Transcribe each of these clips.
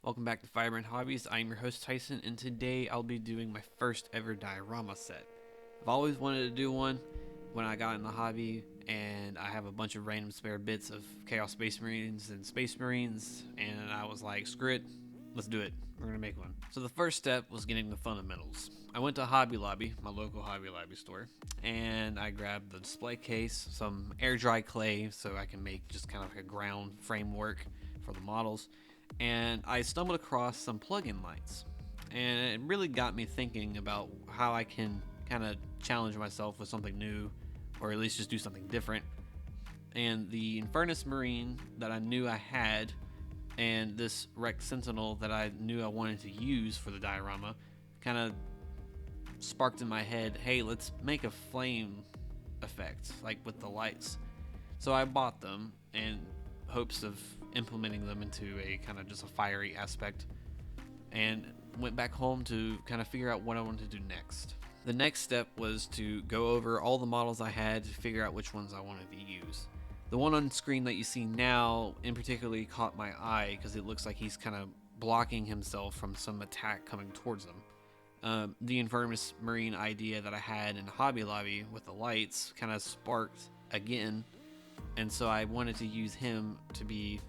Welcome back to Firebrand Hobbies. I'm your host Tyson, and today I'll be doing my first ever diorama set. I've always wanted to do one when I got in the hobby, and I have a bunch of random spare bits of Chaos Space Marines and Space Marines, and I was like, screw it, let's do it. We're gonna make one. So the first step was getting the fundamentals. I went to Hobby Lobby, my local Hobby Lobby store, and I grabbed the display case, some air dry clay so I can make just kind of like a ground framework for the models, and I stumbled across some plug-in lights, and it really got me thinking about how I can kind of challenge myself with something new, or at least just do something different. And the Infernus Marine that I knew I had, and this Rex Sentinel that I knew I wanted to use for the diorama, kind of sparked in my head, hey, let's make a flame effect, like with the lights. So I bought them in hopes of implementing them into a kind of just a fiery aspect, and went back home to kind of figure out what I wanted to do next. The next step was to go over all the models I had to figure out which ones I wanted to use. The one on screen that you see now in particularly caught my eye because it looks like he's kind of blocking himself from some attack coming towards him. The Infernus Marine idea that I had in Hobby Lobby with the lights kind of sparked again, and so I wanted to use him to be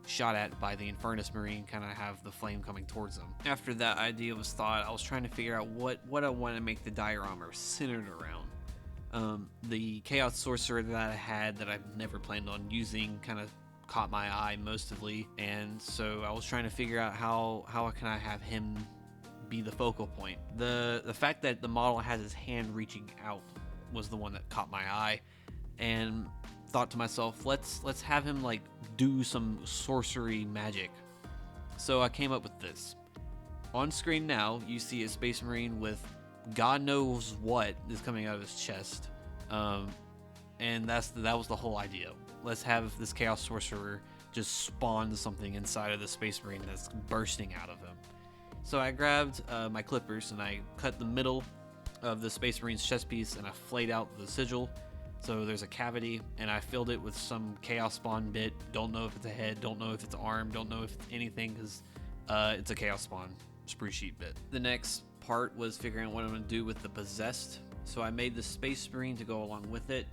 shot at by the Infernus Marine, kind of have the flame coming towards them. After that idea was thought, I was trying to figure out what I want to make the diorama centered around. The Chaos Sorcerer that I had that I've never planned on using kind of caught my eye mostly, and so I was trying to figure out how can I have him be the focal point. The fact that the model has his hand reaching out was the one that caught my eye, and thought to myself, let's have him like do some sorcery magic. So I came up with this. On screen now, you see a Space Marine with God knows what is coming out of his chest, and that was the whole idea. Let's have this Chaos Sorcerer just spawn something inside of the Space Marine that's bursting out of him. So I grabbed my clippers and I cut the middle of the Space Marine's chest piece, and I flayed out the sigil. So there's a cavity, and I filled it with some Chaos Spawn bit. Don't know if it's a head, don't know if it's an arm, don't know if it's anything, because it's a Chaos Spawn sprue sheet bit. The next part was figuring out what I'm going to do with the Possessed. So I made the Space Marine to go along with it.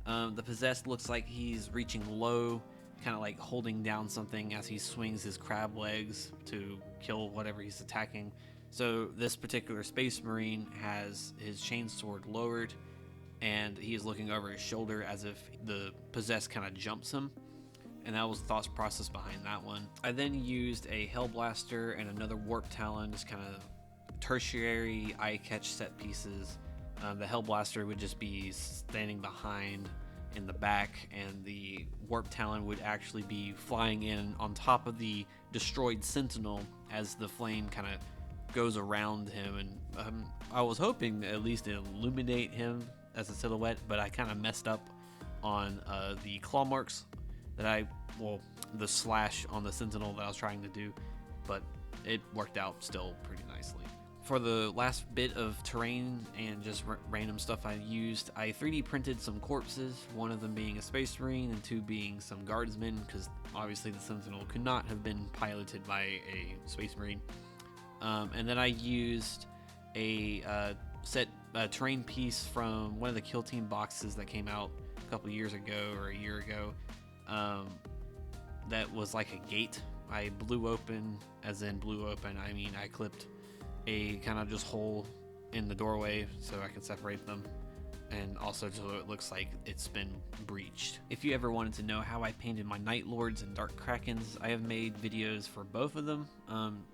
The Possessed looks like he's reaching low, kind of like holding down something as he swings his crab legs to kill whatever he's attacking. So this particular Space Marine has his chainsword lowered, and he is looking over his shoulder as if the Possessed kind of jumps him, and that was the thought process behind that one. I then used a Hellblaster and another Warp Talon, just kind of tertiary eye catch set pieces. The Hellblaster would just be standing behind in the back, and the Warp Talon would actually be flying in on top of the destroyed Sentinel as the flame kind of goes around him, and I was hoping at least to illuminate him as a silhouette, but I kind of messed up on the claw marks the slash on the Sentinel that I was trying to do, but it worked out still pretty nicely. For the last bit of terrain and just random stuff I used, I 3D printed some corpses, one of them being a Space Marine and two being some Guardsmen, because obviously the Sentinel could not have been piloted by a Space Marine. And then I used a terrain piece from one of the Kill Team boxes that came out a couple years ago or a year ago, that was like a gate. I blew open, I mean I clipped a kind of just hole in the doorway so I can separate them, and also so it looks like it's been breached. If you ever wanted to know how I painted my Night Lords and Dark Krakens, I have made videos for both of them.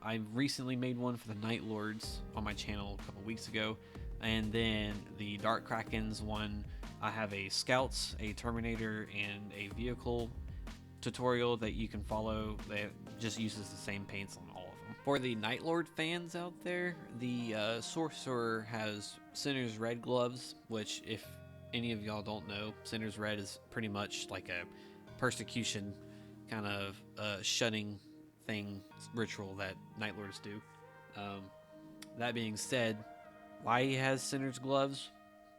I recently made one for the Night Lords on my channel a couple weeks ago, and then the Dark Krakens one, I have a Scouts, a Terminator, and a Vehicle tutorial that you can follow that just uses the same paints on all of them. For the Night Lord fans out there, the Sorcerer has Sinner's Red gloves, which if any of y'all don't know, Sinner's Red is pretty much like a persecution kind of shunning thing ritual that Night Lords do. That being said, why he has Sinner's gloves,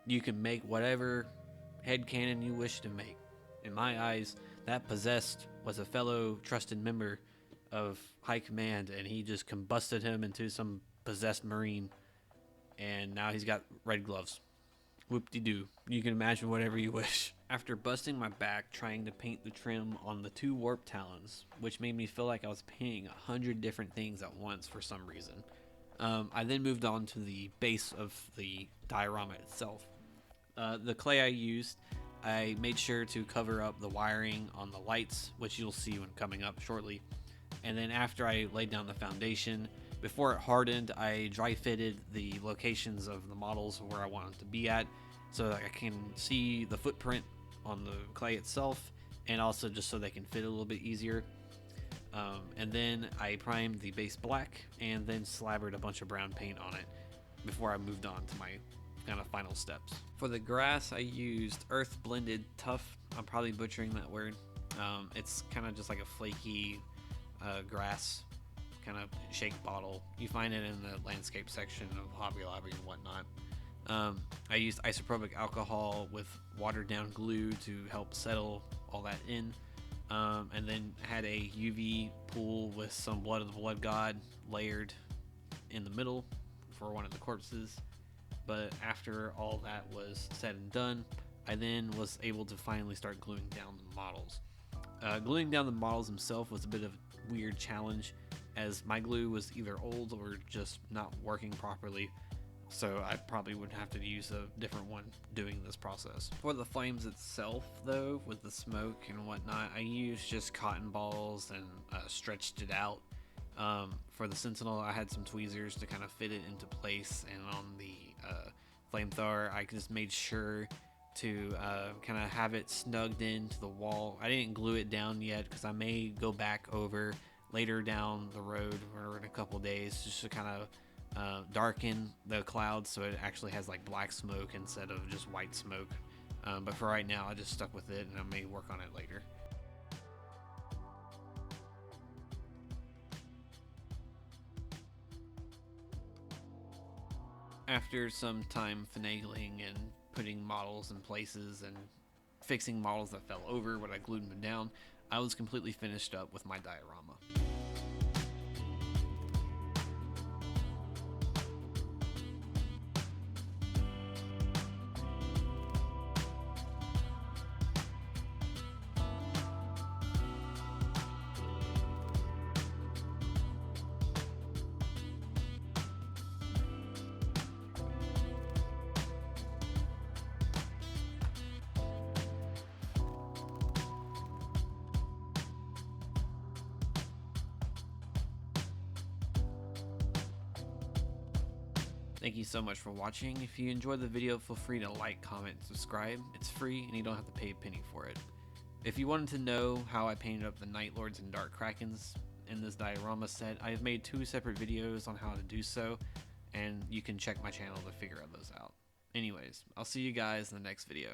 you can make whatever headcanon you wish to make. In my eyes, that Possessed was a fellow trusted member of high command, and he just combusted him into some possessed marine, and now he's got red gloves. Whoop-de-doo. You can imagine whatever you wish. After busting my back trying to paint the trim on the 2 warp talons, which made me feel like I was painting 100 different things at once for some reason, I then moved on to the base of the diorama itself. The clay I used, I made sure to cover up the wiring on the lights, which you'll see when coming up shortly. And then after I laid down the foundation, before it hardened, I dry fitted the locations of the models where I want them to be at, so that I can see the footprint on the clay itself, and also just so they can fit a little bit easier. And then I primed the base black, and then slabbered a bunch of brown paint on it before I moved on to my kind of final steps. For the grass, I used earth blended tuff. I'm probably butchering that word. It's kind of just like a flaky grass kind of shake bottle. You find it in the landscape section of Hobby Lobby and whatnot. I used isopropyl alcohol with watered down glue to help settle all that in, and then had a UV pool with some blood of the blood god layered in the middle for one of the corpses. But after all that was said and done, I then was able to finally start gluing down the models. Gluing down the models themselves was a bit of a weird challenge, as my glue was either old or just not working properly, so I probably would have to use a different one doing this process. For the flames itself, though, with the smoke and whatnot, I used just cotton balls and stretched it out. For the Sentinel, I had some tweezers to kind of fit it into place, and on the flamethrower, I just made sure to kind of have it snugged into the wall. I didn't glue it down yet because I may go back over later down the road or in a couple days just to kind of darken the clouds so it actually has like black smoke instead of just white smoke. But for right now, I just stuck with it, and I may work on it later. After some time finagling and putting models in places and fixing models that fell over when I glued them down, I was completely finished up with my diorama. Thank you so much for watching. If you enjoyed the video, feel free to like, comment, and subscribe. It's free and you don't have to pay a penny for it. If you wanted to know how I painted up the Night Lords and Dark Krakens in this diorama set, I have made 2 separate videos on how to do so, and you can check my channel to figure those out. Anyways, I'll see you guys in the next video.